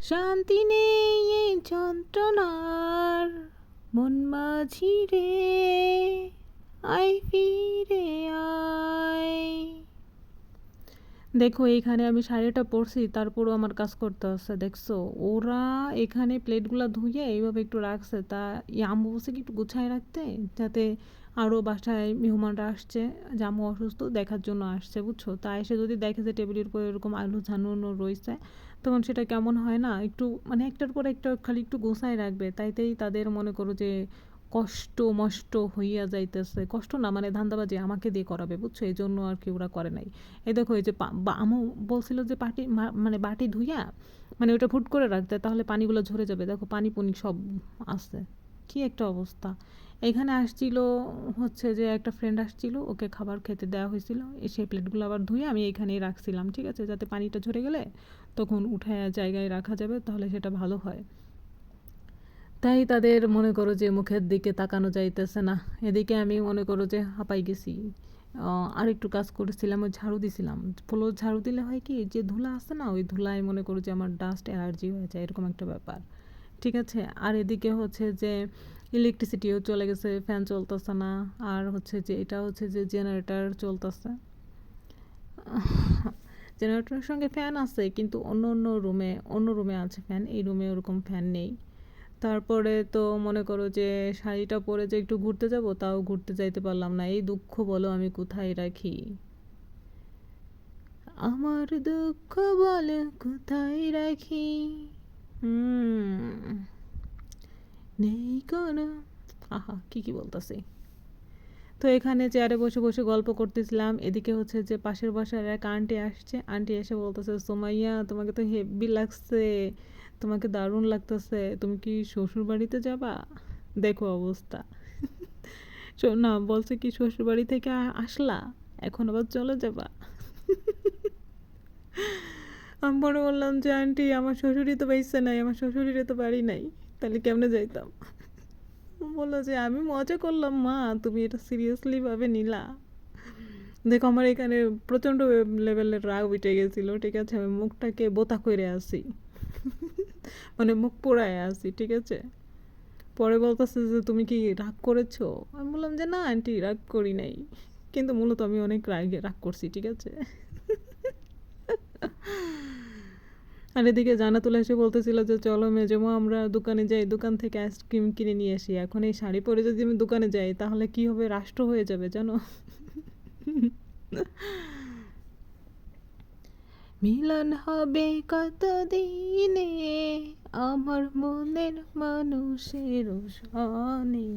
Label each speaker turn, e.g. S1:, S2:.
S1: শান্তি নেই এই যন্ত্রণার মন মাঝি রে, আয় ফিরে আয়। দেখো এইখানে আমি শাড়িটা পরছি, তারপরও আমার কাজ করতে হচ্ছে, দেখছো? ওরা এখানে প্লেটগুলো ধুয়ে এইভাবে একটু রাখছে, তা আম্মু বলছে কি একটু গুছায় রাখতে, যাতে আরও বাসায় মেহমানরা আসছে, জামু অসুস্থ দেখার জন্য আসছে, বুঝছো? তা এসে যদি দেখে যে টেবিলের উপর এরকম আলু ঝানুনো রয়েছে, তখন সেটা কেমন হয় না, একটু মানে একটার পর একটা খালি একটু গোছায় রাখবে, তাইতেই তাদের মনে করো যে কষ্ট মষ্ট হইয়া যাইতেছে, কষ্ট না মানে ধান্দাবাজি আমাকে দিয়ে করাবে, বুঝছো? এই জন্য আর কি ওরা করে নাই। এই দেখো এই যে আমু বলছিল যে মানে বাটি ধুইয়া মানে ওটা ফুট করে রাখতে, তাহলে পানিগুলো ঝরে যাবে, দেখো পানি পুনি সব আছে, কি একটা অবস্থা। এখানে আসছিল হচ্ছে যে একটা ফ্রেন্ড আসছিল, ওকে খাবার খেতে দেওয়া হয়েছিল, সেই প্লেটগুলো আবার ধুয়ে আমি এখানেই রাখছিলাম, ঠিক আছে, যাতে পানিটা ঝরে গেলে তখন উঠায় জায়গায় রাখা যাবে, তাহলে সেটা ভালো হয়। তাই তাদের মনে করো যে মুখের দিকে তাকানো যাইতেছে না। এদিকে আমি মনে করো যে হাঁপাই গেছি। আর একটু কাজ করেছিলাম, ওই ঝাড়ু দিছিলাম। ফ্লোর ঝাড়ু দিলে হয় কি, যে ধুলা আছে না, ওই ধুলায় মনে করো যে আমার ডাস্ট অ্যালার্জি হয়ে যায়, এরকম একটা ব্যাপার, ঠিক আছে। আর এদিকে হচ্ছে যে ইলেকট্রিসিটিও চলে গেছে, ফ্যান চলতেছে না। আর হচ্ছে যে এটা হচ্ছে যে জেনারেটর চলতেছে, জেনারেটরের সঙ্গে ফ্যান আছে, কিন্তু অন্য রুমে আছে ফ্যান, এই রুমে ওরকম ফ্যান নেই। তারপরে তো মনে করো যে শাড়িটা পরে যে একটু ঘুরতে যাব, তাও ঘুরতে যাইতে পারলাম না, এই দুঃখ বলো আমি কোথায় রাখি, আমার দুঃখ বলো কোথায় রাখি। হুম, নেই কোনো, আহা কি কি বলতেছি। তো এখানে চেয়ারে বসে বসে গল্প করতেছিলাম, এদিকে হচ্ছে যে পাশের বাসার এক আন্টি আসছে, আন্টি এসে বলতেছে, সোমাইয়া তোমাকে তো হেব্বি লাগছে, তোমাকে দারুণ লাগতেছে, তুমি কি শ্বশুর বাড়িতে যাবা? দেখো অবস্থা। না বলছে কি শ্বশুর বাড়ি থেকে আসলা, এখন আবার চলে যাবা? আমি পরে বললাম যে আন্টি আমার শ্বশুরই তো বাইসে নাই, আমার শ্বশুরের তো বাড়ি নাই, তাহলে কেমনে যাইতাম? বললো যে আমি মজা করলাম মা, তুমি এটা সিরিয়াসলি ভাবে নিলা? দেখো আমার এখানে প্রচণ্ড লেভেলের রাগ উঠে গেছিলো, ঠিক আছে, আমি মুখটাকে বোতা করে আসি, মানে মুখ পোড়ায় আসি, ঠিক আছে। পরে বলতেছে যে তুমি কি রাগ করেছো? আমি বললাম যে না আন্টি রাগ করি নাই, কিন্তু মূলত আমি অনেক রাগ করছি, ঠিক আছে। আর এদিকে জান্নাতুল এসে বলতেছিল যে চলো মেজমা আমরা দোকানে যাই, দোকান থেকে আইসক্রিম কিনে নিয়ে আসি, এখন এই শাড়ি পরে যদি আমি দোকানে যাই তাহলে কি হবে, রাষ্ট্র হয়ে যাবে জানো। মিলন হবে কত দিনে আমার মনের মানুষের সনে।